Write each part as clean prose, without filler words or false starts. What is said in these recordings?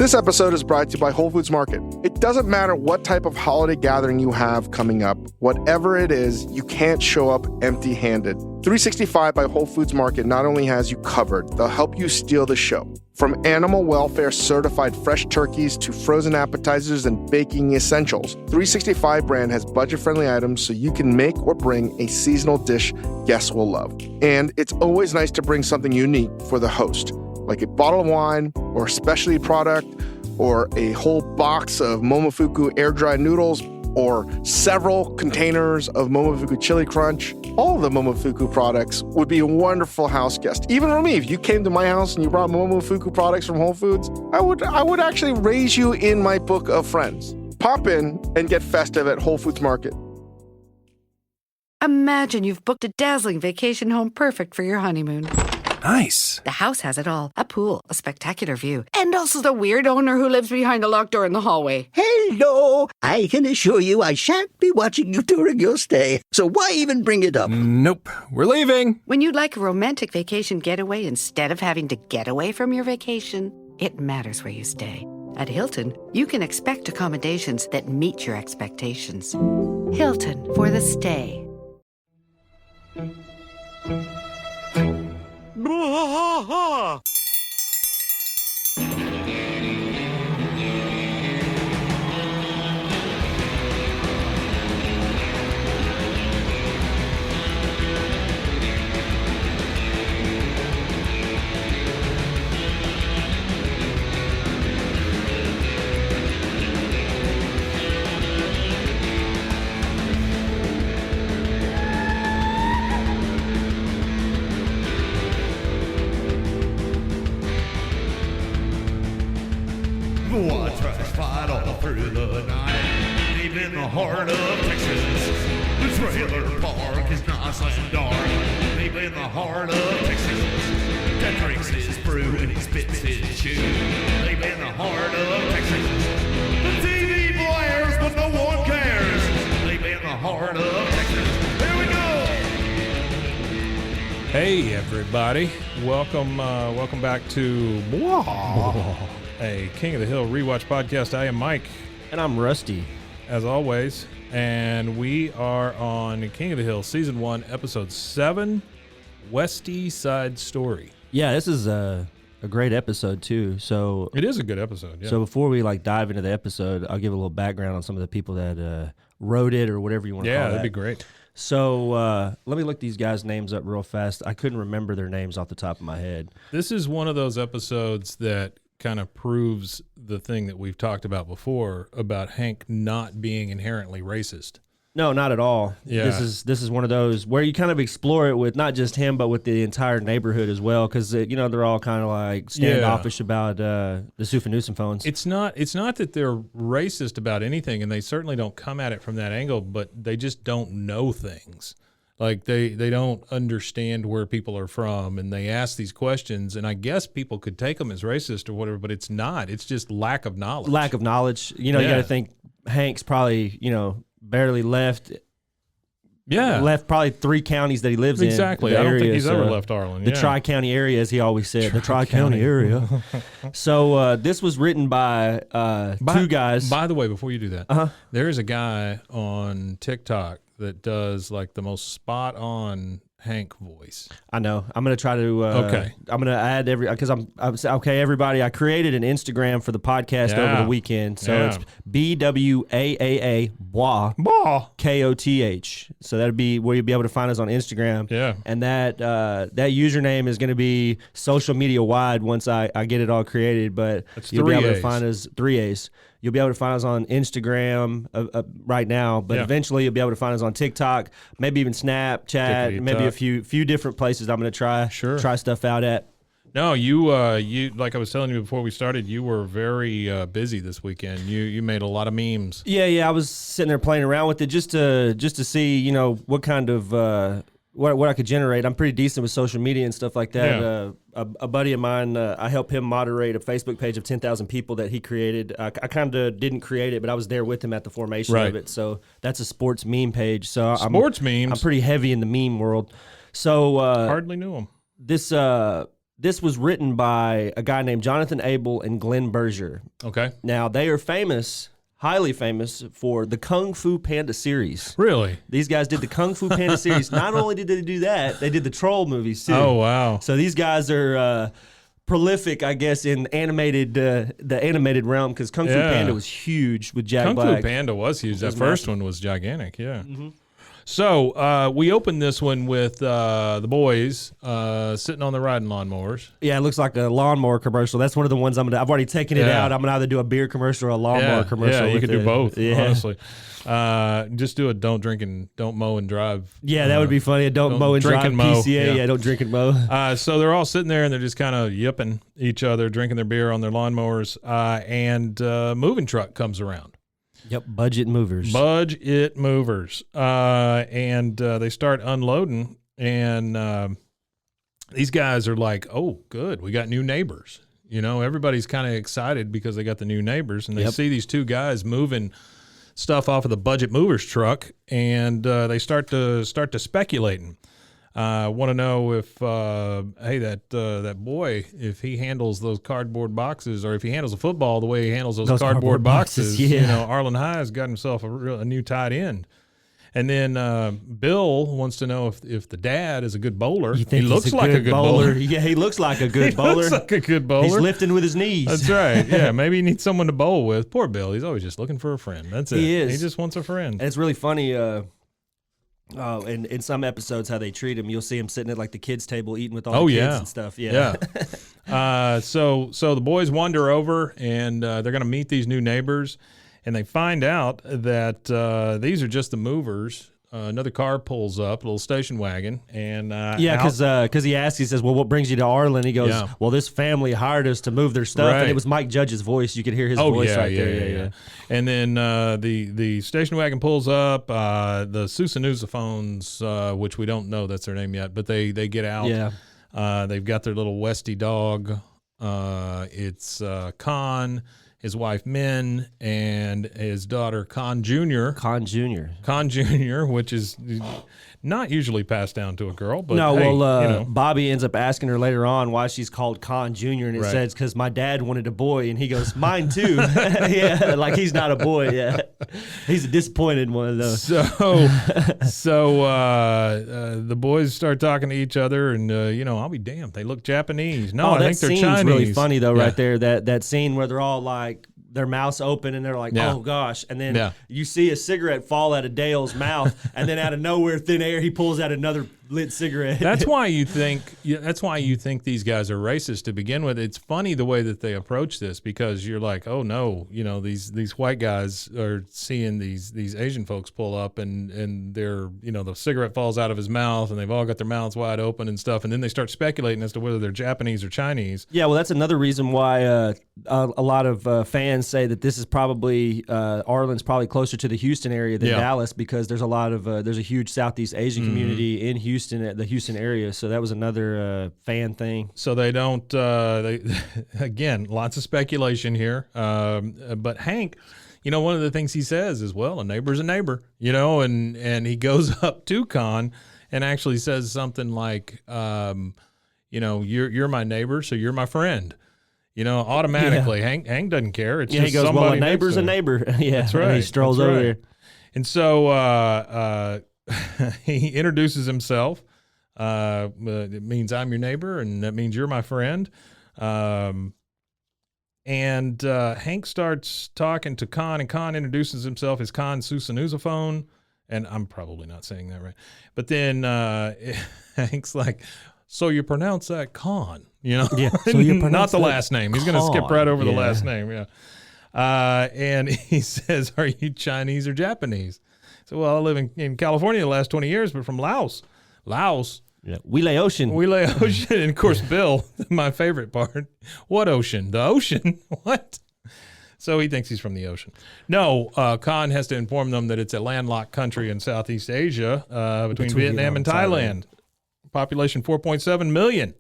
This episode is brought to you by Whole Foods Market. It doesn't matter what type of holiday gathering you have coming up, whatever it is, you can't show up empty-handed. 365 by Whole Foods Market not only has you covered, they'll help you steal the show. From animal welfare certified fresh turkeys to frozen appetizers and baking essentials, 365 brand has budget-friendly items so you can make or bring a seasonal dish guests will love. And it's always nice to bring something unique for the host, like a bottle of wine or a specialty product or a whole box of Momofuku air-dried noodles or several containers of Momofuku Chili Crunch. All of the Momofuku products would be a wonderful house guest. Even for me, if you came to my house and you brought Momofuku products from Whole Foods, I would actually raise you in my book of friends. Pop in and get festive at Whole Foods Market. Imagine you've booked a dazzling vacation home perfect for your honeymoon. Nice. The house has it all. A pool, a spectacular view, and also the weird owner who lives behind a locked door in the hallway. Hello! I can assure you I shan't be watching you during your stay, so why even bring it up? Nope. We're leaving. When you'd like a romantic vacation getaway instead of having to get away from your vacation, it matters where you stay. At Hilton, you can expect accommodations that meet your expectations. Hilton for the stay. Bwaaa! Bwaaa tracks fight all through the night, deep in the heart of Texas. The trailer park is nice and dark, deep in the heart of Texas. That drinks his brew and he spits his chew, deep in the heart of Texas. The TV blares but no one cares, deep in the heart of Texas. Here we go! Hey, everybody. Welcome back to Bwaaa, a King of the Hill rewatch podcast. I am Mike. And I'm Rusty. As always. And we are on King of the Hill, Season 1, Episode 7, Westie Side Story. Yeah, this is a great episode, too. So It is a good episode, yeah. So before we dive into the episode, I'll give a little background on some of the people that wrote it or whatever you want to call it. Yeah, that'd be great. So let me look these guys' names up real fast. I couldn't remember their names off the top of my head. This is one of those episodes that kind of proves the thing that we've talked about before about Hank not being inherently racist. No, not at all. Yeah. This is one of those where you kind of explore it with not just him, but with the entire neighborhood as well, because they're all kind of like standoffish about the Sufanusum phones. It's not that they're racist about anything, and they certainly don't come at it from that angle, but they just don't know things. Like they don't understand where people are from, and they ask these questions, and I guess people could take them as racist or whatever, but it's not. It's just lack of knowledge. Lack of knowledge. You got to think Hank's probably, barely left. Yeah. Left probably 3 counties that he lives exactly. in. I don't think he's ever left Arlen. The Tri-County area, as he always said. The Tri-County area. So this was written by 2 guys. By the way, before you do that, there is a guy on TikTok that does like the most spot on Hank voice. I know. I'm going to try to okay. I'm going to add because I'm okay, everybody. I created an Instagram for the podcast over the weekend. So it's BWAAA Bwaaa KOTH. So that'd be where you'll be able to find us on Instagram. Yeah. And that username is going to be social media wide once I get it all created, but you'll be able to find us 3 A's. You'll be able to find us on Instagram right now, but eventually you'll be able to find us on TikTok, maybe even Snapchat, maybe a few different places I'm going to try stuff out at. No, you like I was telling you before we started, you were very busy this weekend. You made a lot of memes. Yeah, I was sitting there playing around with it just to see, what kind of what I could generate. I'm pretty decent with social media and stuff like that. Yeah. A buddy of mine, I helped him moderate a Facebook page of 10,000 people that he created. I kind of didn't create it, but I was there with him at the formation of it. So that's a sports meme page. So sports memes. I'm pretty heavy in the meme world. So hardly knew him. This this was written by a guy named Jonathan Abel and Glenn Berger. Okay. Now, they are famous, highly famous, for the Kung Fu Panda series. Really? These guys did the Kung Fu Panda series. Not only did they do that, they did the Troll movies, too. Oh, wow. So these guys are prolific, I guess, in the animated realm, because Kung Fu Panda was huge with Jack Black. Kung Fu Panda was huge. That first one was gigantic, yeah. Mm-hmm. So we opened this one with the boys sitting on the riding lawnmowers. Yeah, it looks like a lawnmower commercial. That's one of the ones I've already taken it out. I'm going to either do a beer commercial or a lawnmower commercial. Yeah, you could do both, yeah. honestly. Just do a don't mow and drive. Yeah, that would be funny. Don't mow and drink drive and mow. PCA. Yeah, don't drink and mow. So they're all sitting there and they're just kind of yipping each other, drinking their beer on their lawnmowers, and moving truck comes around. Yep, budget movers. And they start unloading, and these guys are like, oh, good, we got new neighbors. You know, everybody's kind of excited because they got the new neighbors, and they see these two guys moving stuff off of the budget movers truck, and they start to speculating. Want to know if, hey, that boy, if he handles those cardboard boxes, or if he handles the football the way he handles those cardboard boxes. Yeah. You know, Arlen High's got himself a new tight end. And then Bill wants to know if the dad is a good bowler. He looks like a good bowler. Yeah, he looks like a good bowler. He looks like a good bowler. He's lifting with his knees. That's right. Yeah, maybe he needs someone to bowl with. Poor Bill. He's always just looking for a friend. That's it. He is. He just wants a friend. And it's really funny. In some episodes, how they treat him, you'll see him sitting at like the kids' table eating with all the kids and stuff. Yeah. So the boys wander over, and they're going to meet these new neighbors, and they find out that these are just the movers. Another car pulls up, a little station wagon, and because he asks, he says, "Well, what brings you to Arlen?" He goes, "Well, this family hired us to move their stuff," and it was Mike Judge's voice. You could hear his voice right there. Yeah. And then the station wagon pulls up. The Sousanuzophones, which we don't know that's their name yet, but they get out. Yeah. They've got their little Westie dog. It's Con, his wife Min, and his daughter Con Jr., which is not usually passed down to a girl. But hey, Bobby ends up asking her later on why she's called Con Jr., and it says, because my dad wanted a boy, and he goes, mine too. Yeah, like he's not a boy. Yeah, he's a disappointed one, though. So the boys start talking to each other, and I'll be damned, they look Japanese. No, I think they're Chinese. That scene's really funny though, right there. That scene where they're all like, their mouths open, and they're like, oh gosh, and then you see a cigarette fall out of Dale's mouth, and then out of nowhere, thin air, he pulls out another lit cigarette. That's why you think these guys are racist to begin with. It's funny the way that they approach this, because you're like, oh no, these white guys are seeing these Asian folks pull up, and they're, the cigarette falls out of his mouth, and they've all got their mouths wide open and stuff, and then they start speculating as to whether they're Japanese or Chinese. Yeah, well, that's another reason why a lot of fans say that this is probably Arlen's probably closer to the Houston area than Dallas, because there's a lot of there's a huge Southeast Asian community in Houston, the Houston area. So that was another fan thing. So they don't. Again, lots of speculation here. But Hank, one of the things he says is, well, a neighbor's a neighbor, and he goes up to Con and actually says something like, you're my neighbor, so you're my friend. Automatically, Hank doesn't care. It's just he goes, somebody. Well, a neighbor's a neighbor. Yeah, that's right. And he strolls over there. And so he introduces himself. It means I'm your neighbor, and that means you're my friend. And Hank starts talking to Con, and Con introduces himself as Con Sousanuzophone. And I'm probably not saying that right. But then Hank's like, so you pronounce that Con, Yeah. So you not the last name. He's going to skip right over the last name. Yeah. And he says, are you Chinese or Japanese? So, well, I live in California the last 20 years, but from Laos. Yeah. Wheelie Ocean. And of course, Bill, my favorite part. What ocean? The ocean? What? So he thinks he's from the ocean. No, Con has to inform them that it's a landlocked country in Southeast Asia, between Vietnam and Thailand. Population 4.7 million.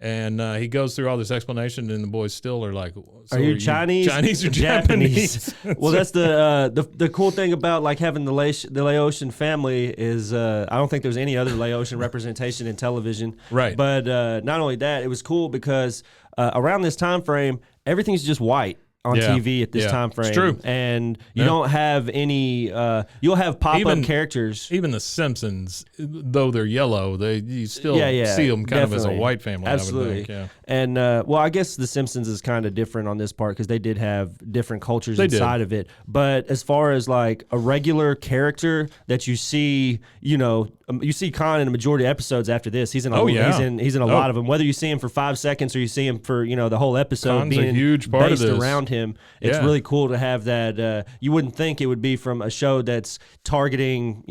And he goes through all this explanation, and the boys still are like, so are you Chinese? Chinese or Japanese? Well, that's the cool thing about like having the Laotian family is I don't think there's any other Laotian representation in television. Right. But not only that, it was cool because around this time frame, everything's just white on TV at this time frame. It's true. And you don't have any you'll have pop-up characters. Even the Simpsons, though they're yellow, you still see them kind of as a white family. Absolutely. I would think, And well, I guess the Simpsons is kind of different on this part because they did have different cultures inside of it. But as far as like a regular character that you see, you see Khan in a majority of episodes after this. He's in he's in a lot of them. Whether you see him for 5 seconds or you see him for the whole episode Khan's being a huge part based of this. around him, it's really cool to have that. You wouldn't think it would be from a show that's targeting,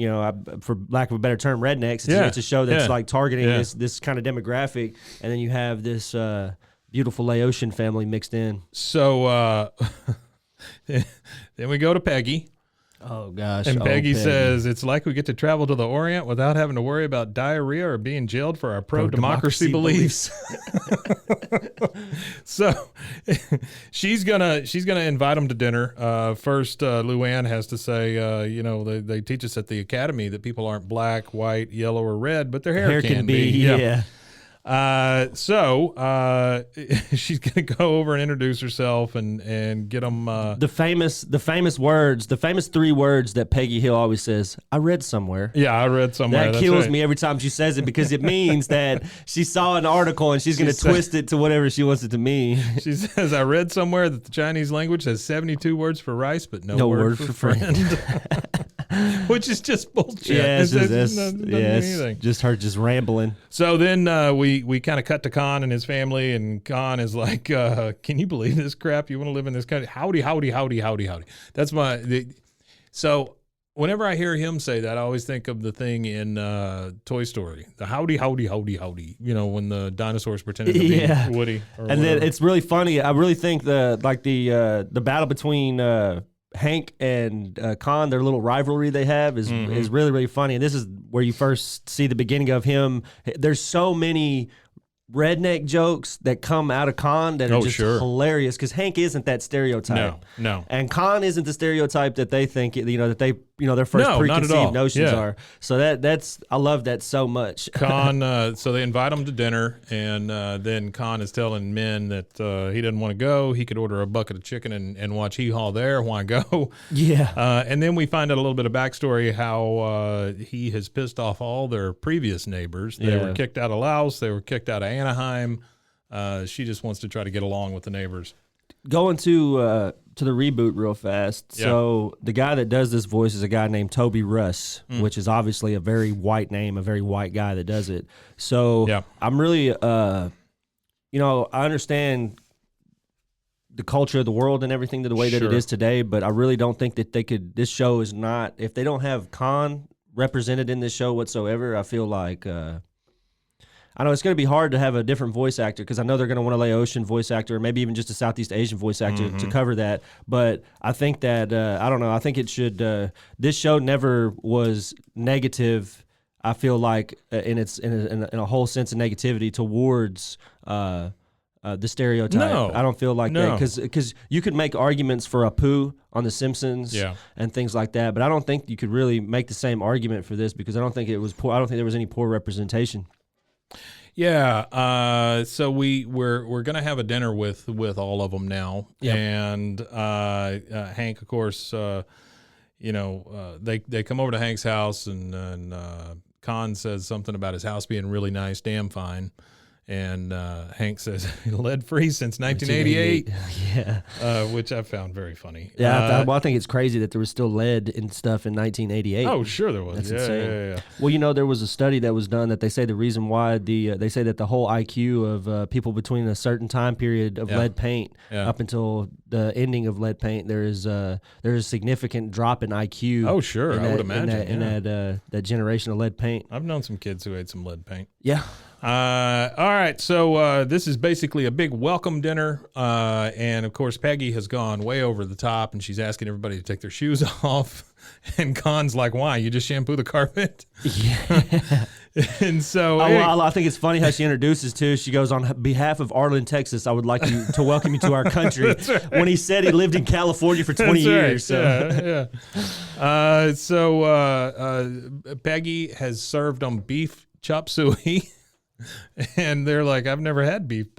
for lack of a better term, rednecks. It's a show that's like targeting this kind of demographic, and then you have this beautiful Laotian family mixed in. So then we go to Peggy. Oh, gosh. And Peggy says, it's like we get to travel to the Orient without having to worry about diarrhea or being jailed for our pro-democracy beliefs. So she's gonna invite them to dinner. First, Luann has to say, they teach us at the academy that people aren't black, white, yellow, or red, but their hair can be. Yeah. So she's gonna go over and introduce herself and get them the famous 3 words that Peggy Hill always says. I read somewhere. Yeah, I read somewhere. That kills me every time she says it because it means that she saw an article and she's gonna twist it to whatever she wants it to mean. She says, I read somewhere that the Chinese language has 72 words for rice, but no word for friend. Which is just bullshit. Yeah, it's just her just rambling. So then we kind of cut to Khan and his family, and Khan is like, can you believe this crap? You want to live in this country? Howdy, howdy, howdy, howdy, howdy. That's so whenever I hear him say that, I always think of the thing in Toy Story, the howdy, howdy, howdy, howdy, when the dinosaurs pretended to be Woody. And then it's really funny. I really think the battle between Hank and Khan, their little rivalry they have is really, really funny. And this is where you first see the beginning of him. There's so many redneck jokes that come out of Khan that are just hilarious because Hank isn't that stereotype. No. And Khan isn't the stereotype that they think, that they, their first preconceived notions are. So that's, I love that so much. Khan, so they invite him to dinner, and then Khan is telling men that he doesn't want to go. He could order a bucket of chicken and watch Hee Haw there. Why go? Yeah. And then we find out a little bit of backstory how he has pissed off all their previous neighbors. They were kicked out of Laos. They were kicked out of Anaheim. She just wants to try to get along with the neighbors. Going to the reboot real fast. Yeah. So the guy that does this voice is a guy named Toby Russ, which is obviously a very white name, a very white guy that does it. So I'm really, I understand the culture of the world and everything the way that it is today, but I really don't think that this show is not, if they don't have Khan represented in this show whatsoever, I feel like, I know it's going to be hard to have a different voice actor because I know they're going to want a Laotian voice actor or maybe even just a Southeast Asian voice actor to cover that. But I think that, I don't know, I think it should, this show never was negative, I feel like, in a whole sense of negativity towards the stereotype. No. I don't feel like that because you could make arguments for Apu on The Simpsons and things like that, but I don't think you could really make the same argument for this because I don't think it was poor. I don't think there was any poor representation. Yeah, so we're gonna have a dinner with all of them now, and Hank, of course, they come over to Hank's house, and Khan says something about his house being really nice, damn fine. And Hank says, lead-free since 1988, which I found very funny. Yeah, I think it's crazy that there was still lead and stuff in 1988. Oh, sure there was. That's insane. Yeah. Well, there was a study that was done that they say the reason why they say that the whole IQ of people between a certain time period of lead paint up until the ending of lead paint, there's a significant drop in IQ. Oh, sure, I would imagine. In that generation of lead paint. I've known some kids who ate some lead paint. Yeah. All right, so this is basically a big welcome dinner, and of course Peggy has gone way over the top, and she's asking everybody to take their shoes off, and Con's like, "Why? You just shampoo the carpet?" Yeah. And so, I think it's funny how she introduces too. She goes, "On behalf of Arlen, Texas, I would like to welcome you to our country." Right. When he said he lived in California for 20 years. Right. So, Peggy has served on beef chop suey. And they're like, "I've never had beef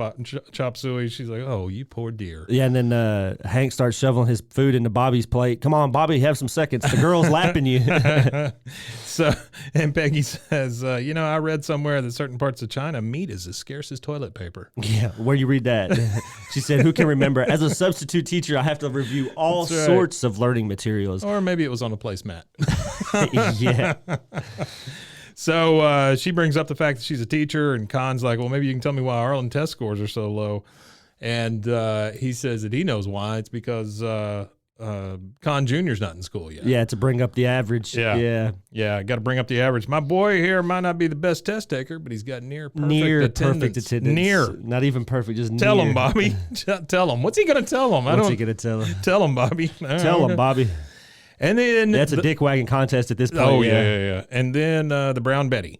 chop suey." She's like, "Oh, you poor dear." Yeah, and then Hank starts shoveling his food into Bobby's plate. "Come on, Bobby, have some seconds. The girl's lapping you." So, and Peggy says, I read somewhere that certain parts of China, meat is as scarce as toilet paper. Yeah, where you read that? She said, "Who can remember? As a substitute teacher, I have to review all sorts of learning materials." Or maybe it was on a placemat. Yeah. So she brings up the fact that she's a teacher, and Con's like, "Well, maybe you can tell me why Arlen test scores are so low." And he says that he knows why. It's because Con Jr.'s not in school yet. Yeah, to bring up the average. Yeah. Got to bring up the average. My boy here might not be the best test taker, but he's got near perfect attendance. Near. Not even perfect, just tell near. him, Bobby. Tell him. What's he going to tell him? What's he going to tell him? Tell him, Bobby. Tell him, Bobby. And then that's a dick wagging contest at this point. Oh yeah. And then the Brown Betty.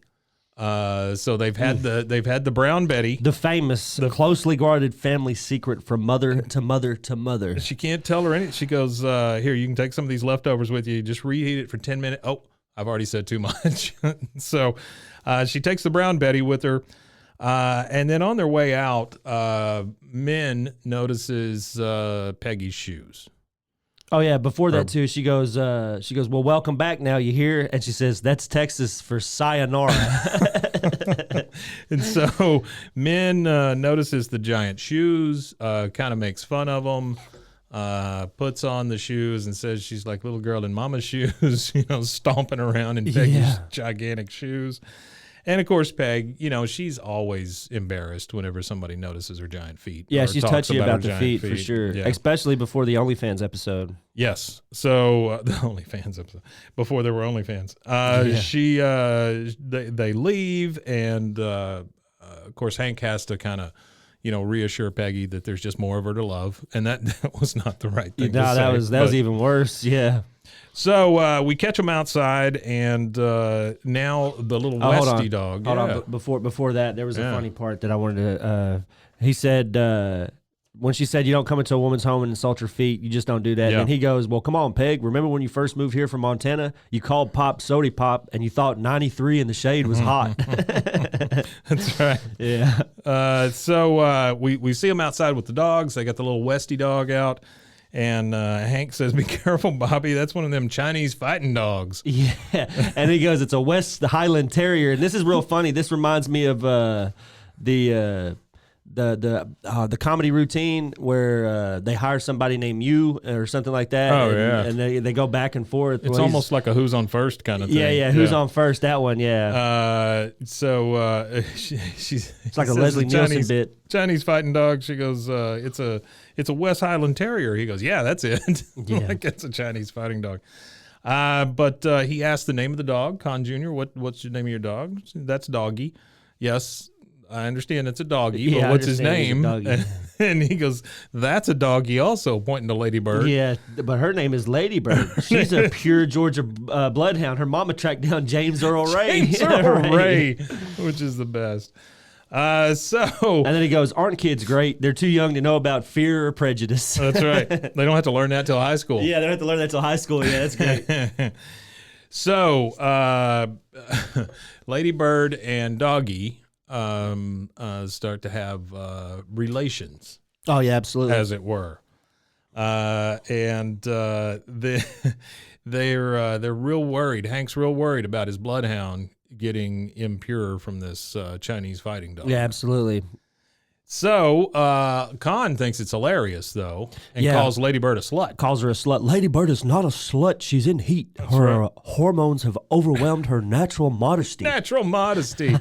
So they've had the Brown Betty, the famous, closely guarded family secret from mother to mother to mother. She can't tell her anything. She goes, "Here, you can take some of these leftovers with you. Just reheat it for 10 minutes." Oh, I've already said too much. So she takes the Brown Betty with her, and then on their way out, Min notices Peggy's shoes. Oh yeah, before that too, she goes, "Well, welcome back now, you hear?" And she says, "That's Texas for sayonara." And so Min notices the giant shoes, kind of makes fun of them, puts on the shoes and says she's like little girl in mama's shoes, stomping around in Peggy's gigantic shoes. And, of course, Peg, she's always embarrassed whenever somebody notices her giant feet. Yeah, she's touchy about the feet for sure, especially before the OnlyFans episode. Yes. So, the OnlyFans episode, before there were OnlyFans. They leave, and, of course, Hank has to kind of, reassure Peggy that there's just more of her to love. And that was not the right thing to say. That was even worse, yeah. So we catch them outside, and now the little Westie dog. Hold on. Before that, there was a funny part that I wanted to. He said when she said, "You don't come into a woman's home and insult her feet. You just don't do that." Yeah. And he goes, "Well, come on, Peg. Remember when you first moved here from Montana? You called Pop Sody Pop, and you thought 93 in the shade was hot." That's right. Yeah. So we see them outside with the dogs. They got the little Westie dog out. And Hank says, "Be careful, Bobby. That's one of them Chinese fighting dogs." Yeah. And he goes, "It's a West Highland Terrier." And this is real funny. This reminds me of the comedy routine where they hire somebody named You or something like that. Oh, yeah. And they go back and forth. It's almost like a Who's on First kind of thing. Yeah. Who's on First? That one, yeah. She's it's like a Leslie Nielsen bit. Chinese fighting dog. She goes, it's a West Highland Terrier. He goes, "Yeah, that's it." Yeah. Like it's a Chinese fighting dog. But he asked the name of the dog, Con Jr. What's the name of your dog? "That's Doggy." "Yes, I understand it's a doggy, but what's his name?" And he goes, "That's a doggy also," pointing to Ladybird. Yeah, but her name is Ladybird. She's a pure Georgia bloodhound. Her mama tracked down James Earl Ray. James Earl Ray, which is the best. And then he goes, "Aren't kids great? They're too young to know about fear or prejudice." That's right. They don't have to learn that till high school. Yeah, they don't have to learn that till high school. Yeah, that's great. So Ladybird and Doggy start to have relations. Oh yeah, absolutely, as it were. And they're real worried. Hank's real worried about his bloodhound getting impure from this Chinese fighting dog. Yeah, absolutely. So Con thinks it's hilarious, though, and calls Ladybird a slut. Calls her a slut. Ladybird is not a slut. She's in heat. Her hormones have overwhelmed her natural modesty. Natural modesty.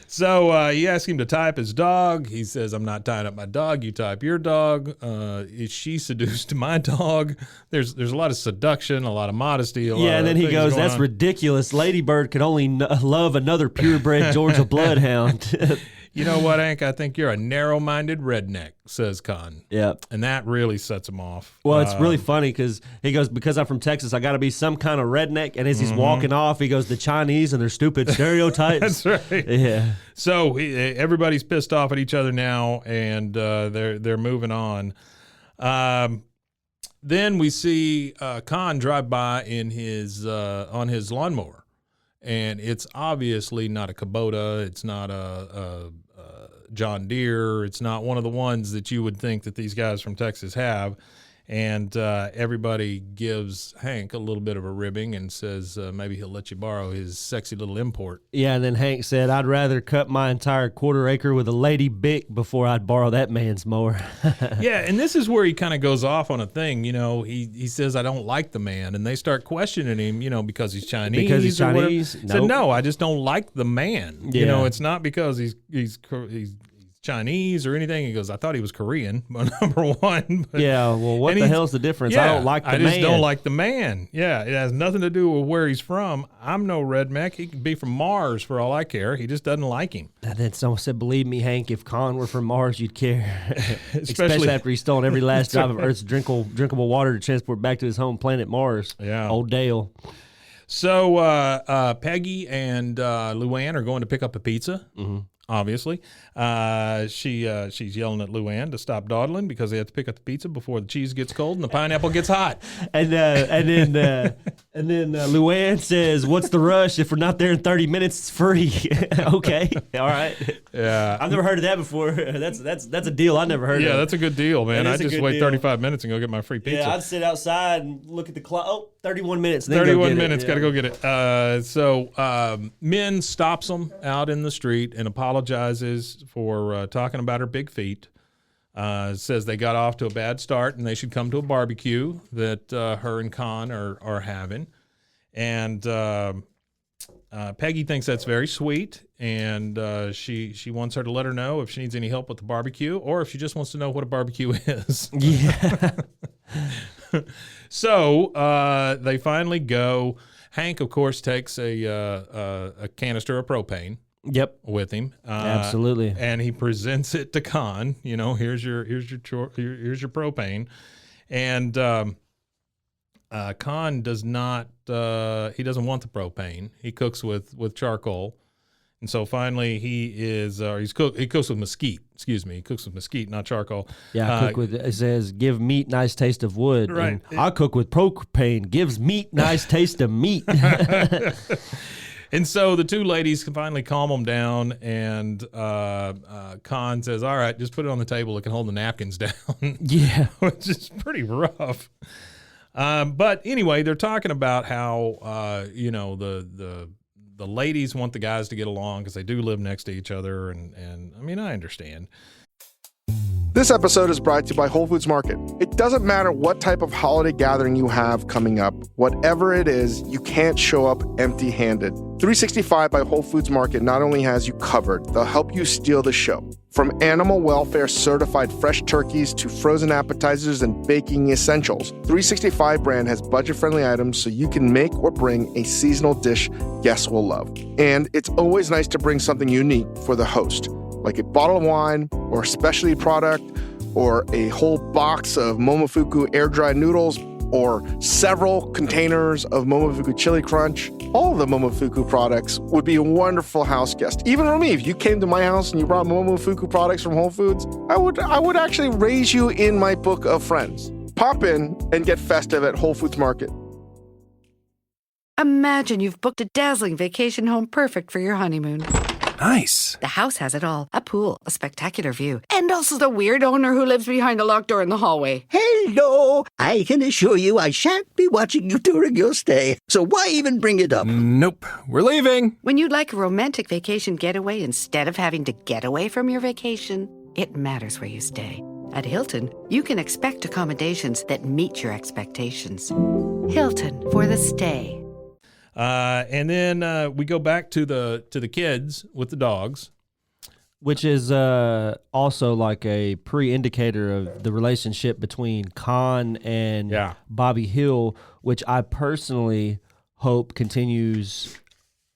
So he asks him to type his dog. He says, I'm not tying up my dog. You type your dog. Is she seduced my dog? There's a lot of seduction, a lot of modesty. And then he goes, that's ridiculous. Ladybird could only love another purebred Georgia bloodhound. You know what, Hank? I think you're a narrow-minded redneck, says Con. Yep. And that really sets him off. Well, it's really funny because he goes, because I'm from Texas, I got to be some kind of redneck. And as he's walking off, he goes, the Chinese and their stupid stereotypes. That's right. Yeah. So everybody's pissed off at each other now, and they're moving on. Then we see Con drive by in his on his lawnmower, and it's obviously not a Kubota. It's not a John Deere. It's not one of the ones that you would think that these guys from Texas have. And everybody gives Hank a little bit of a ribbing and says maybe he'll let you borrow his sexy little import. Yeah, and then Hank said, I'd rather cut my entire quarter acre with a Lady Bic before I'd borrow that man's mower. Yeah, and this is where he kind of goes off on a thing. You know, he says, I don't like the man. And they start questioning him, you know, because he's Chinese. Because he's Chinese? He said, no, I just don't like the man. Yeah. You know, it's not because he's Chinese or anything. He goes, I thought he was Korean, number one. But, yeah, well, what the hell's the difference? Yeah, I don't like the man. I just don't like the man. Yeah, it has nothing to do with where he's from. I'm no redneck. He could be from Mars for all I care. He just doesn't like him. And then someone said, believe me, Hank, if Con were from Mars, you'd care. Especially after he's stolen every last drop of Earth's drinkable water to transport back to his home planet Mars. Yeah. Old Dale. So Peggy and Luann are going to pick up a pizza. Mm-hmm. Obviously, she's yelling at Luann to stop dawdling because they have to pick up the pizza before the cheese gets cold and the pineapple gets hot. And then Luann says, "What's the rush? If we're not there in 30 minutes, it's free." Okay, all right. Yeah, I've never heard of that before. That's a deal I never heard of. Yeah, that's a good deal, man. I just wait deal. 35 minutes and go get my free pizza. Yeah, I'd sit outside and look at the clock. Oh, 31 minutes. 31 minutes, got to go get it. So Min stops them out in the street and apologizes for talking about her big feet. Says they got off to a bad start and they should come to a barbecue that her and Con are having. And Peggy thinks that's very sweet, and she wants her to let her know if she needs any help with the barbecue or if she just wants to know what a barbecue is. Yeah. So they finally go. Hank, of course, takes a canister of propane. Yep. With him. Absolutely. And he presents it to Con. You know, here's your propane, and Con does not. He doesn't want the propane. He cooks with charcoal, and so finally he cooks with mesquite. Excuse me, he cooks with mesquite, not charcoal. Yeah, I cook with. It says give meat nice taste of wood. Right. And I cook with propane. Gives meat nice taste of meat. And so the two ladies can finally calm them down, and Con says, all right, just put it on the table. It can hold the napkins down. Yeah. Which is pretty rough. But anyway, they're talking about how, the ladies want the guys to get along because they do live next to each other. And I mean, I understand. This episode is brought to you by Whole Foods Market. It doesn't matter what type of holiday gathering you have coming up, whatever it is, you can't show up empty-handed. 365 by Whole Foods Market not only has you covered, they'll help you steal the show. From animal welfare certified fresh turkeys to frozen appetizers and baking essentials, 365 brand has budget-friendly items so you can make or bring a seasonal dish guests will love. And it's always nice to bring something unique for the host, like a bottle of wine or a specialty product or a whole box of Momofuku air-dried noodles or several containers of Momofuku Chili Crunch. All of the Momofuku products would be a wonderful house guest. Even for me, if you came to my house and you brought Momofuku products from Whole Foods, I would actually raise you in my book of friends. Pop in and get festive at Whole Foods Market. Imagine you've booked a dazzling vacation home perfect for your honeymoon. Nice. The house has it all. A pool, a spectacular view, and also the weird owner who lives behind a locked door in the hallway. Hello! I can assure you I shan't be watching you during your stay, so why even bring it up? Nope. We're leaving. When you'd like a romantic vacation getaway instead of having to get away from your vacation, it matters where you stay. At Hilton, you can expect accommodations that meet your expectations. Hilton for the stay. And then we go back to the kids with the dogs, Which is also like a pre-indicator of the relationship between Khan and Bobby Hill, which I personally hope continues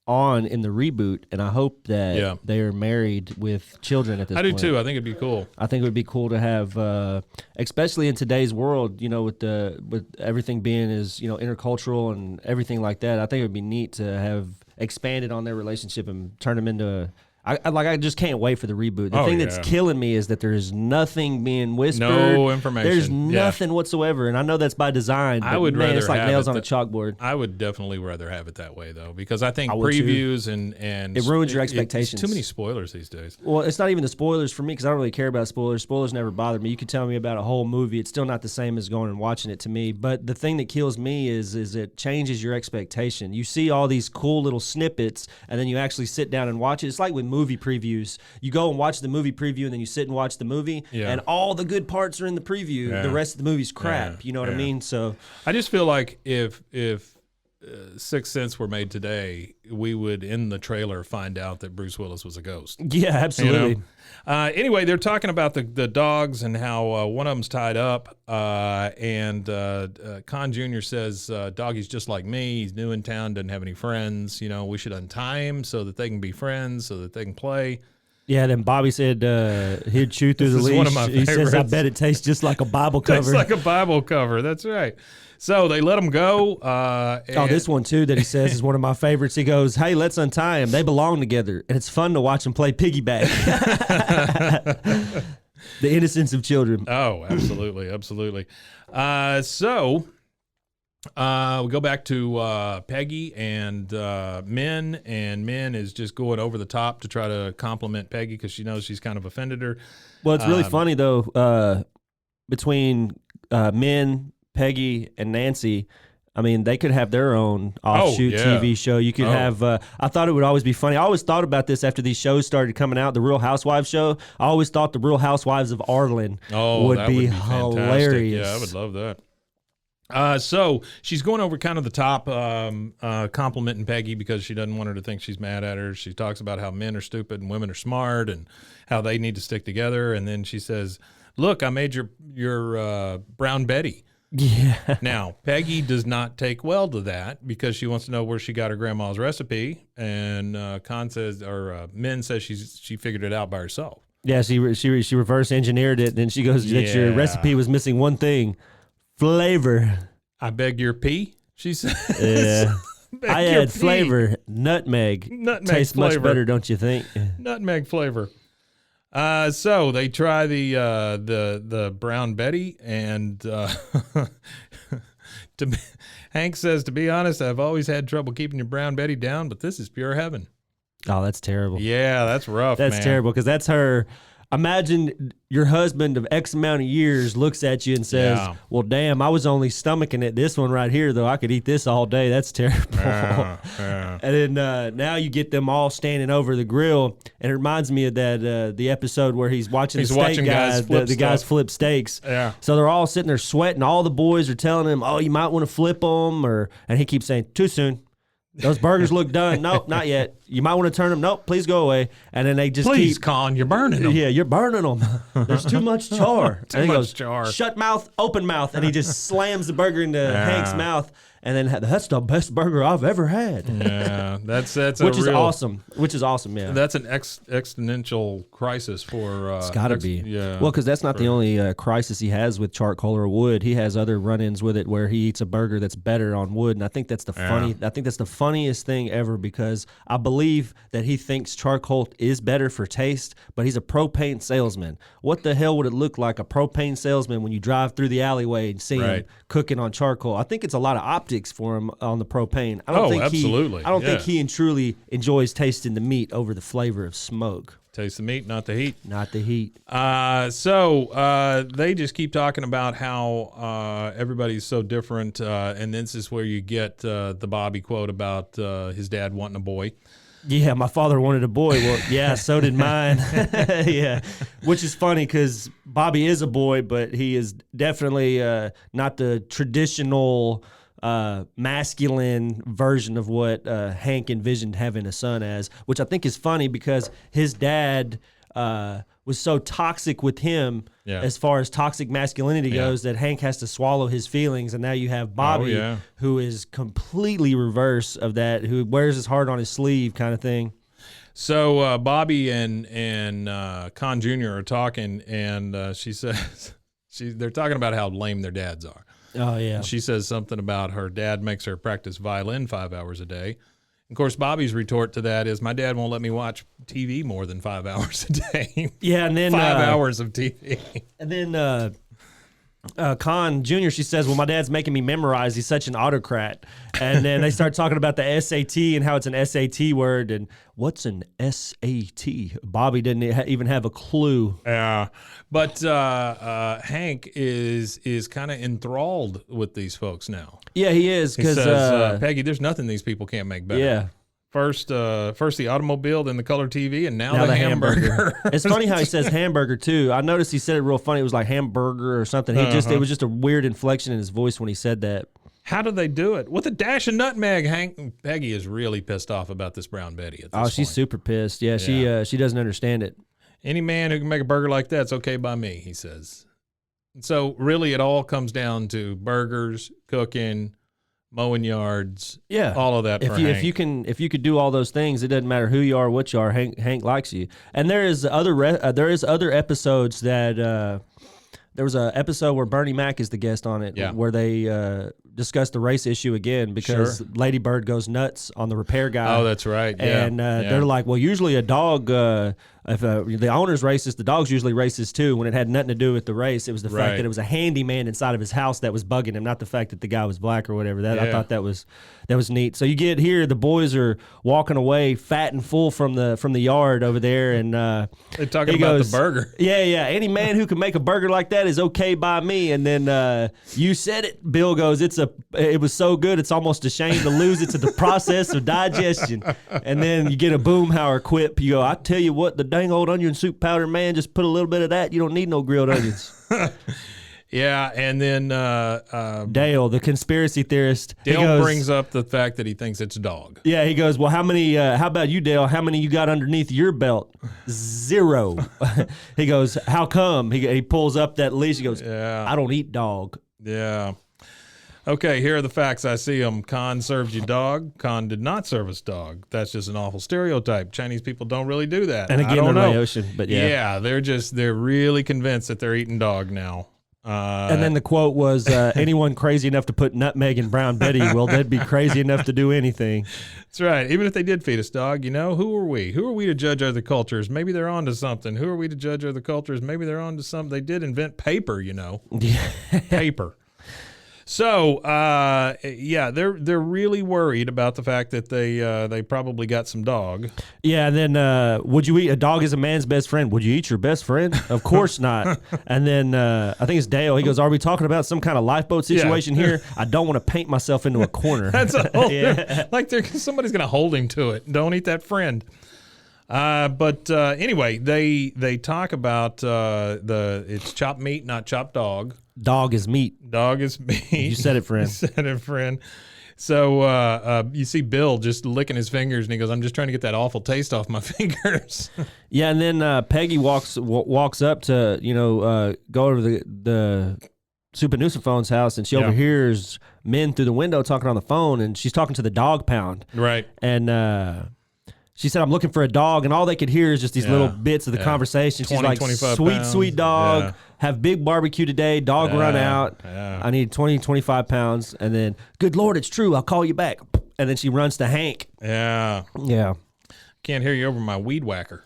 on in the reboot, and I hope that they are married with children at this point. I do too. I think it'd be cool. I think it would be cool to have, especially in today's world, with everything being as intercultural and everything like that. I think it would be neat to have expanded on their relationship and turn them into. I just can't wait for the reboot. The thing that's killing me is that there's nothing being whispered. No information. There's nothing whatsoever, and I know that's by design. I would rather it's like have nails it on a chalkboard. I would definitely rather have it that way though, because I think previews and it ruins your expectations. It's too many spoilers these days. Well, it's not even the spoilers for me because I don't really care about spoilers. Spoilers never bother me. You could tell me about a whole movie; it's still not the same as going and watching it to me. But the thing that kills me is it changes your expectation. You see all these cool little snippets, and then you actually sit down and watch it. It's like with movie previews. You go and watch the movie preview, and then you sit and watch the movie, and all the good parts are in the preview. The rest of the movie's crap. You know what I mean? So I just feel like if Sixth Sense were made today, we would in the trailer find out that Bruce Willis was a ghost. Yeah, absolutely. Anyway, they're talking about the dogs and how one of them's tied up, and Khan Jr. says, "Doggy's just like me. He's new in town, doesn't have any friends. We should untie him so that they can be friends, so that they can play." Yeah, then Bobby said he'd chew through the leash. One of my favorites. He says, "I bet it tastes just like a Bible cover." Tastes like a Bible cover. That's right. So they let him go. This one too that he says is one of my favorites. He goes, "Hey, let's untie him. They belong together, and it's fun to watch them play piggyback." The innocence of children. Oh, absolutely, absolutely. We go back to Peggy and Min, and Min is just going over the top to try to compliment Peggy because she knows she's kind of offended her. Well, it's really funny, though, between Min, Peggy, and Nancy. I mean, they could have their own offshoot TV show. You could have, I thought it would always be funny. I always thought about this after these shows started coming out, the Real Housewives show. I always thought the Real Housewives of Arlen would be hilarious. Yeah, I would love that. So she's going over kind of the top, complimenting Peggy because she doesn't want her to think she's mad at her. She talks about how men are stupid and women are smart and how they need to stick together. And then she says, "Look, I made your Brown Betty." Yeah. Now, Peggy does not take well to that because she wants to know where she got her grandma's recipe. And Min says she figured it out by herself. Yeah, she reverse engineered it, and she goes that your recipe was missing one thing. Flavor. "I beg your pee," she says. Yeah. I add flavor. Nutmeg. Tastes flavor. Much better, don't you think? Nutmeg flavor. So they try the Brown Betty, and Hank says, "To be honest, I've always had trouble keeping your Brown Betty down, but this is pure heaven." Oh, that's terrible. Yeah, that's rough. That's terrible because that's her. Imagine your husband of X amount of years looks at you and says, "Well, damn, I was only stomaching it. This one right here, though, I could eat this all day. That's terrible." And then now you get them all standing over the grill, and it reminds me of that the episode where he's watching the steak guys, the guys flip steaks. Yeah. So they're all sitting there sweating. All the boys are telling him, "Oh, you might want to flip them," and he keeps saying, "Too soon. Those burgers look done. Nope, not yet. You might want to turn them. Nope, please go away." And then they just Please, Con, you're burning them. Yeah, you're burning them. There's too much char. Too much char. "Shut mouth, open mouth," and he just slams the burger into Hank's mouth. And then that's the best burger I've ever had. Yeah, that's which is awesome. Which is awesome. Yeah, that's an existential crisis for. It's got to be. Yeah. Well, because that's not the only crisis he has with charcoal or wood. He has other run-ins with it where he eats a burger that's better on wood, and I think that's the funniest thing ever because I believe that he thinks charcoal is better for taste, but he's a propane salesman. What the hell would it look like a propane salesman when you drive through the alleyway and see him cooking on charcoal? I think it's a lot of optics for him on the propane. I don't think absolutely. I don't think he truly enjoys tasting the meat over the flavor of smoke. Taste the meat, not the heat. Not the heat. So they just keep talking about how everybody's so different, and this is where you get the Bobby quote about his dad wanting a boy. Yeah, my father wanted a boy. Well, yeah, so did mine. Yeah, which is funny because Bobby is a boy, but he is definitely not the traditional masculine version of what Hank envisioned having a son as, which I think is funny because his dad was so toxic with him Yeah. as far as toxic masculinity goes that Hank has to swallow his feelings. And now you have Bobby, who is completely reverse of that, who wears his heart on his sleeve kind of thing. So Bobby and Con Jr. are talking, and she says they're talking about how lame their dads are. Oh, yeah. And she says something about her dad makes her practice violin 5 hours a day. Of course, Bobby's retort to that is, my dad won't let me watch TV more than 5 hours a day. Yeah, and then 5 hours of TV. And then Con Jr., she says, well, my dad's making me memorize. He's such an autocrat. And then they start talking about the SAT and how it's an SAT word. And what's an SAT? Bobby didn't even have a clue. Yeah. But Hank is kind of enthralled with these folks now. Yeah, he is. He Because says, Peggy, there's nothing these people can't make better. Yeah. First the automobile, then the color TV, and now the hamburger. It's funny how he says hamburger too. I noticed he said it real funny. It was like hamburger or something. It was just a weird inflection in his voice when he said that. How do they do it? With a dash of nutmeg. Peggy is really pissed off about this Brown Betty at this point. She's super pissed. Yeah, she doesn't understand it. Any man who can make a burger like that's okay by me, he says. And so really it all comes down to burgers, cooking, mowing yards, all of that. If you could do all those things, it doesn't matter who you are, or what you are. Hank likes you. And there is other episodes that there was an episode where Bernie Mac is the guest on it, where they discuss the race issue again because Lady Bird goes nuts on the repair guy. Oh, that's right. Yeah. And they're like, well, usually a dog, if the owner's racist, the dog's usually racist too. When it had nothing to do with the race, it was the fact that it was a handyman inside of his house that was bugging him, not the fact that the guy was black or whatever. I thought that was neat. So you get here, the boys are walking away fat and full from the yard over there, and they're talking about the burger. Yeah. Any man who can make a burger like that is okay by me. And then you said it. Bill goes, it was so good, it's almost a shame to lose it to the process of digestion. And then you get a Boomhauer quip. You go, I tell you what, the dang old onion soup powder, man, just put a little bit of that. You don't need no grilled onions. Yeah, and then Dale, the conspiracy theorist, Dale brings up the fact that he thinks it's a dog. Yeah, he goes, well, how many, how about you, Dale? How many you got underneath your belt? 0. He goes, how come? He pulls up that leash. He goes, I don't eat dog. Yeah. Okay, here are the facts. I see them. Con served you dog. Con did not serve us dog. That's just an awful stereotype. Chinese people don't really do that. And again, I don't they're know. Laotian, but yeah. Yeah, they're really convinced that they're eating dog now. And then the quote was, anyone crazy enough to put nutmeg in Brown Betty, well, they'd be crazy enough to do anything. That's right. Even if they did feed us dog, who are we? Who are we to judge other cultures? Maybe they're onto something. Who are we to judge other cultures? Maybe they're onto something. They did invent paper, Paper. So, they're really worried about the fact that they probably got some dog. Yeah, and then would you eat a dog is a man's best friend? Would you eat your best friend? Of course not. And then I think it's Dale. He goes, are we talking about some kind of lifeboat situation here? I don't want to paint myself into a corner. That's a whole like somebody's going to hold him to it. Don't eat that friend. But anyway, they talk about it's chopped meat, not chopped dog. Dog is meat. Dog is meat. You said it, friend. You said it, friend. So you see Bill just licking his fingers, and he goes, I'm just trying to get that awful taste off my fingers. Yeah, and then Peggy walks up to, go over to the Super Nusiphone's house, and she overhears men through the window talking on the phone, and she's talking to the dog pound. Right. And she said, I'm looking for a dog, and all they could hear is just these little bits of the conversation. She's like, sweet dog, have big barbecue today, dog run out. Yeah. I need 20, 25 pounds. And then, good Lord, it's true, I'll call you back. And then she runs to Hank. Yeah. Yeah. Can't hear you over my weed whacker.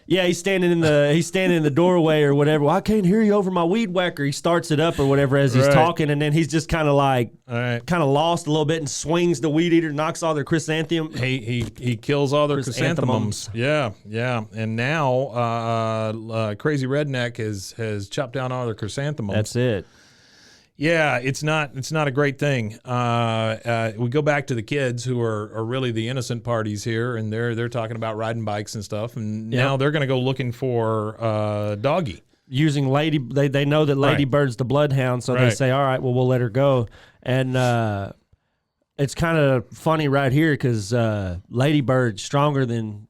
Yeah, he's standing in the doorway or whatever. Well, I can't hear you over my weed whacker. He starts it up or whatever as he's talking, and then he's just kind of like, kind of lost a little bit and swings the weed eater, knocks all their chrysanthemum. He kills all their chrysanthemums. Yeah. And now Crazy Redneck has chopped down all their chrysanthemums. That's it. Yeah, it's not a great thing. We go back to the kids who are really the innocent parties here, and they're talking about riding bikes and stuff, and now they're going to go looking for Doggy. Using Lady, they know that Lady Bird's the bloodhound, so they say, all right, well, we'll let her go. And it's kind of funny right here because Lady Bird's stronger than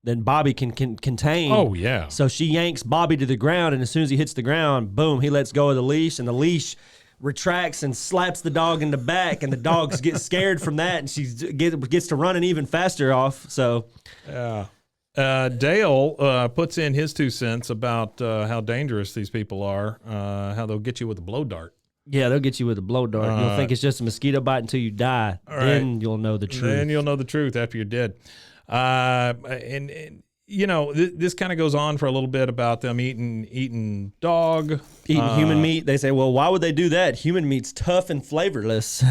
than Bobby can contain. Oh, yeah. So she yanks Bobby to the ground, and as soon as he hits the ground, boom, he lets go of the leash, and the leash retracts and slaps the dog in the back, and the dogs get scared from that, and she gets to running even faster off. So, yeah. Dale puts in his 2 cents about how dangerous these people are, how they'll get you with a blow dart. Yeah, they'll get you with a blow dart. You'll think it's just a mosquito bite until you die. Then you'll know the truth. Then you'll know the truth after you're dead. And you know, this kind of goes on for a little bit about them eating dog. Eating human meat. They say, well, why would they do that? Human meat's tough and flavorless.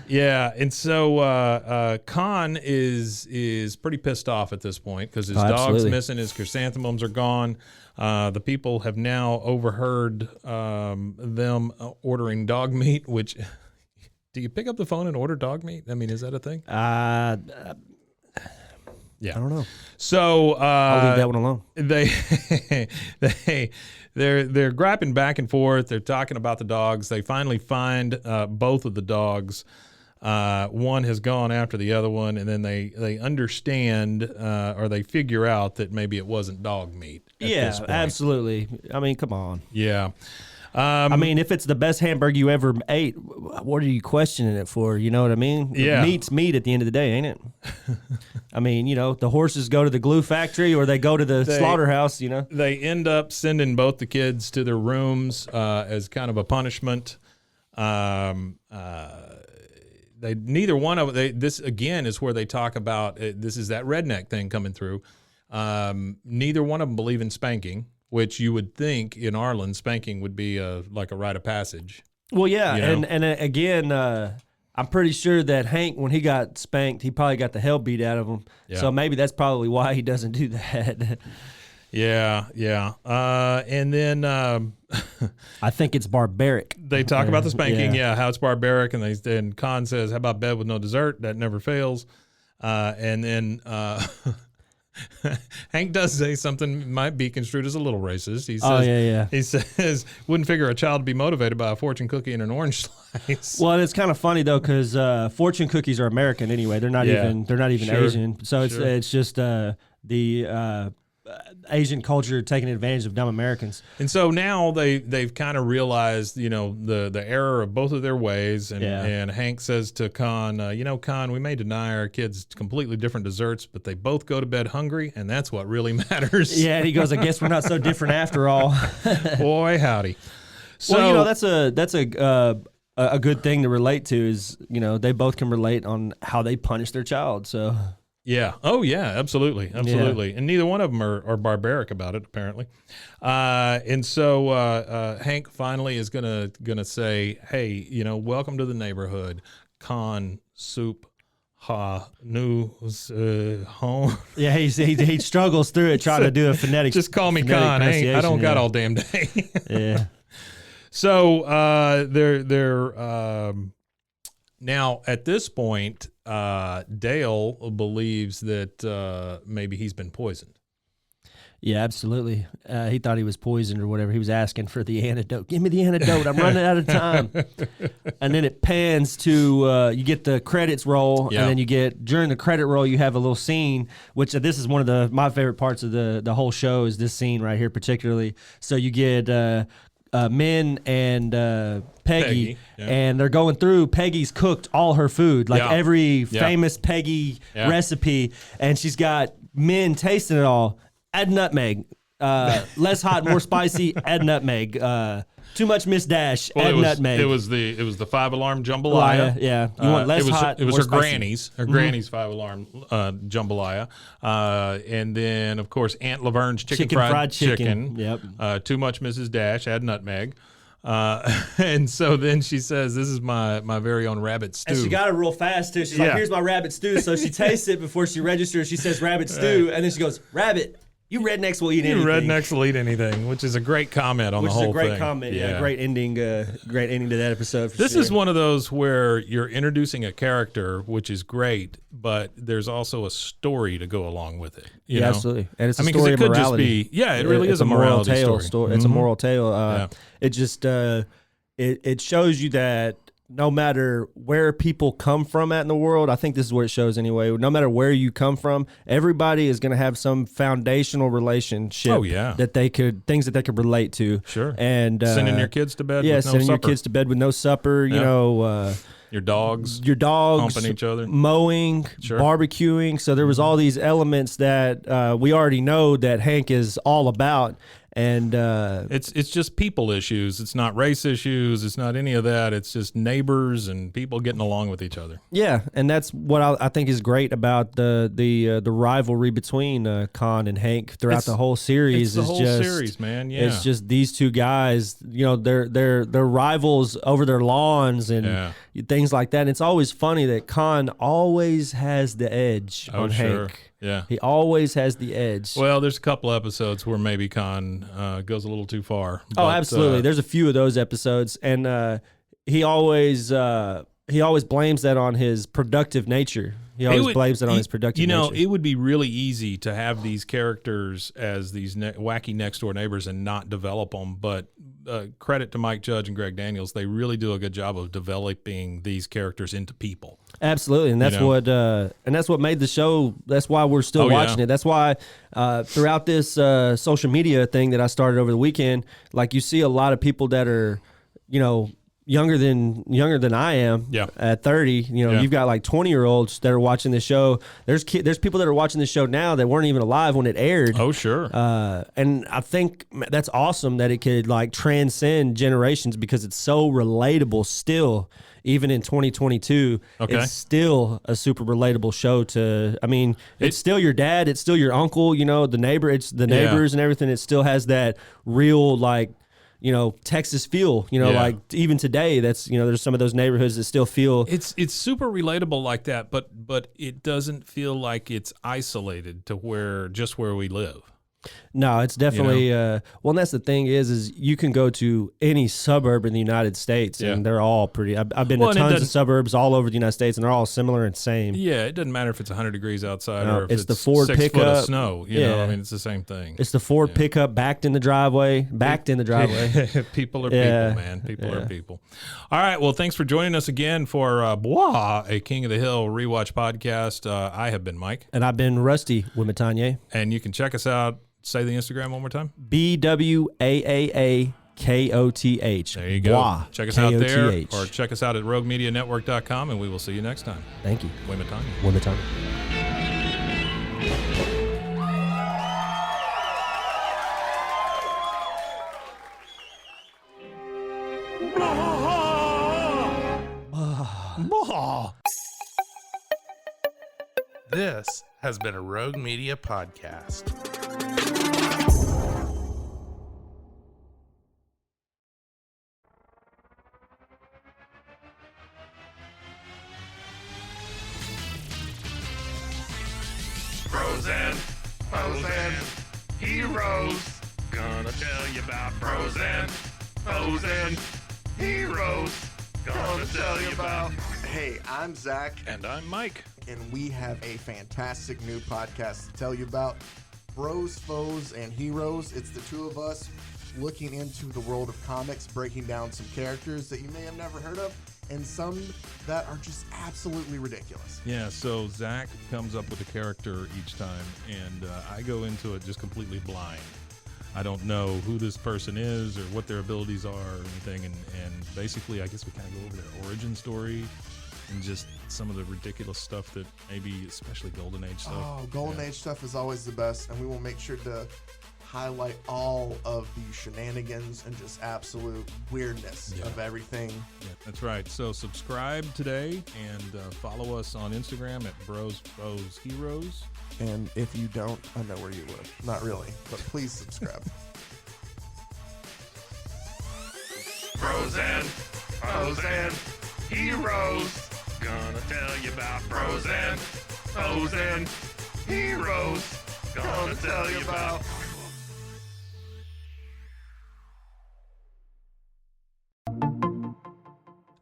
Yeah, and so Khan is pretty pissed off at this point because his dog's missing, his chrysanthemums are gone. The people have now overheard them ordering dog meat, which, do you pick up the phone and order dog meat? I mean, is that a thing? Yeah, I don't know. So I'll leave that one alone. They're grappling back and forth. They're talking about the dogs. They finally find both of the dogs. One has gone after the other one, and then they understand or they figure out that maybe it wasn't dog meat. Yeah, absolutely. I mean, come on. Yeah. I mean, if it's the best hamburger you ever ate, what are you questioning it for? You know what I mean? Yeah. Meat's meat at the end of the day, ain't it? I mean, you know, the horses go to the glue factory or they go to the slaughterhouse, you know? They end up sending both the kids to their rooms as kind of a punishment. Neither one of them, this again is where they talk about, this is that redneck thing coming through. Neither one of them believe in spanking, which you would think in Ireland, spanking would be like a rite of passage. Well, yeah, you know? and again, I'm pretty sure that Hank, when he got spanked, he probably got the hell beat out of him. Yeah. So maybe that's probably why he doesn't do that. Yeah. And then I think it's barbaric. They talk about the spanking, how it's barbaric, and then Khan says, "How about bed with no dessert? That never fails." And then Hank does say something might be construed as a little racist. He says, He says, "Wouldn't figure a child to be motivated by a fortune cookie and an orange slice." Well, it's kind of funny though, because fortune cookies are American anyway. They're not even Asian. So it's just the Asian culture taking advantage of dumb Americans. And so now they've kind of realized, you know, the error of both of their ways. And Hank says to Khan, Khan, we may deny our kids completely different desserts, but they both go to bed hungry, and that's what really matters. Yeah, and he goes, I guess we're not so different after all. Boy, howdy. So, well, you know, that's a good thing to relate to is, you know, they both can relate on how they punish their child. So yeah. Oh, yeah. Absolutely. Yeah. And neither one of them are barbaric about it, apparently. And so Hank finally is gonna say, "Hey, you know, welcome to the neighborhood. Khan soup ha nu home." Yeah, he struggles through it trying to do a phonetic. Just call me Khan. I don't got all damn day. Yeah. So they're now at this point. Dale believes that maybe he's been poisoned. Yeah, absolutely. He thought he was poisoned or whatever. He was asking for the antidote. Give me the antidote. I'm running out of time. And then it pans to, you get the credits roll, and then you get, during the credit roll, you have a little scene, which this is one of my favorite parts of the whole show is this scene right here particularly. So you get Min and Peggy and they're going through. Peggy's cooked all her food, like every famous Peggy recipe, and she's got Min tasting it all. Add nutmeg. Less hot, more spicy. Add nutmeg. Too much Miss Dash. Add nutmeg. It was the 5-alarm jambalaya. Yeah, you want less hot. It was more her spicy. granny's 5-alarm jambalaya, and then of course Aunt Laverne's chicken fried chicken. Yep. Too much Mrs. Dash. Add nutmeg. And so then she says, "This is my very own rabbit stew." And she got it real fast too. She's like, "Here's my rabbit stew." So she tastes it before she registers. She says rabbit stew, and then she goes, "Rabbit. You rednecks will eat anything." You rednecks will eat anything, which is a great comment on the whole thing. Which is a great comment, great ending to that episode. This is one of those where you're introducing a character, which is great, but there's also a story to go along with it. You know? Absolutely, and it's a story of morality. It really is a morality story. It's a moral tale. It just it shows you that no matter where people come from in the world, I think this is what it shows anyway. No matter where you come from, everybody is going to have some foundational relationship. Oh, yeah. Things that they could relate to. Sure. And sending your kids to bed with no supper. Sending your kids to bed with no supper, you know. Your dogs humping each other, mowing, barbecuing. So there was all these elements that we already know that Hank is all about. And it's just people issues. It's not race issues. It's not any of that. It's just neighbors and people getting along with each other. Yeah, and that's what I think is great about the rivalry between Con and Hank throughout the whole series. It's the whole series, man. Yeah, it's just these two guys. You know, they're rivals over their lawns and things like that. And it's always funny that Con always has the edge on Hank. Yeah, he always has the edge. Well, there's a couple episodes where maybe Con goes a little too far. Oh, absolutely. There's a few of those episodes, and he always blames that on his productive nature. He always blames it on his productive nature. You know, it would be really easy to have these characters as these wacky next door neighbors and not develop them. But credit to Mike Judge and Greg Daniels, they really do a good job of developing these characters into people. Absolutely, and that's what made the show. That's why we're still watching it. That's why throughout this social media thing that I started over the weekend, like you see a lot of people that are, you know, younger than I am. Yeah. At 30, you know, you've got like 20-year-olds that are watching the show. There's people that are watching the show now that weren't even alive when it aired. Oh, sure. And I think that's awesome that it could like transcend generations because it's so relatable still. Even in 2022, it's still a super relatable show to, I mean, it's still your dad, it's still your uncle, you know, the neighbor, it's the neighbors and everything. It still has that real, like, you know, Texas feel, you know, like even today, that's, you know, there's some of those neighborhoods that still feel. It's super relatable like that, but it doesn't feel like it's isolated to where we live. No, it's definitely well, and that's the thing is you can go to any suburb in the United States and they're all pretty. I've been to tons of suburbs all over the United States and they're all similar and same. Yeah, it doesn't matter if it's 100 degrees outside or if it's the Ford 6 pickup, foot of snow. You know, I mean, it's the same thing. It's the Ford pickup backed in the driveway. People are people, man. People are people. All right, well, thanks for joining us again for Bwaaa, a King of the Hill rewatch podcast. I have been Mike, and I've been Rusty Wimitanye, and you can check us out. Say the Instagram one more time. BWAAAKOTH. There you go. Bwaaa. Check us out there or check us out at roguemedianetwork.com and we will see you next time. Thank you. Wimitanya. This has been a Rogue Media podcast. Frozen, heroes. Gonna tell you about frozen, heroes. Gonna tell you about. Hey, I'm Zach. And I'm Mike. And we have a fantastic new podcast to tell you about. Bros, Foes, and Heroes. It's the two of us looking into the world of comics, breaking down some characters that you may have never heard of, and some that are just absolutely ridiculous. Yeah, so Zach comes up with a character each time, and I go into it just completely blind. I don't know who this person is or what their abilities are or anything, and basically I guess we kind of go over their origin story and just some of the ridiculous stuff that maybe, especially Golden Age stuff. Oh, Golden Age stuff is always the best, and we will make sure to highlight all of the shenanigans and just absolute weirdness of everything. Yeah, that's right. So subscribe today and follow us on Instagram at Bros, Foes, Heroes. And if you don't, I know where you live. Not really, but please subscribe. Frozen, heroes. Gonna tell you about frozen, heroes. Gonna tell you about.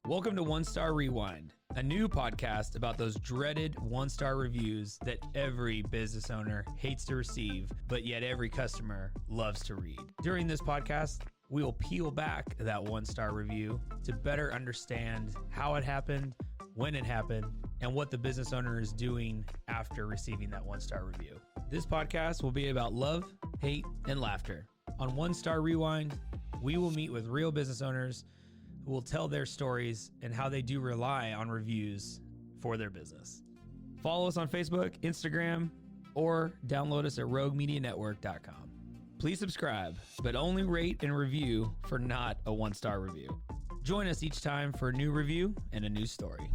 Welcome to One Star Rewind, a new podcast about those dreaded one-star reviews that every business owner hates to receive, but yet every customer loves to read. During this podcast, We will peel back that 1-star review to better understand how it happened, when it happened, and what the business owner is doing after receiving that 1-star review. This podcast will be about love, hate, and laughter. On 1-Star Rewind, we will meet with real business owners who will tell their stories and how they do rely on reviews for their business. Follow us on Facebook, Instagram, or download us at roguemedianetwork.com. Please subscribe, but only rate and review for not a 1-star review. Join us each time for a new review and a new story.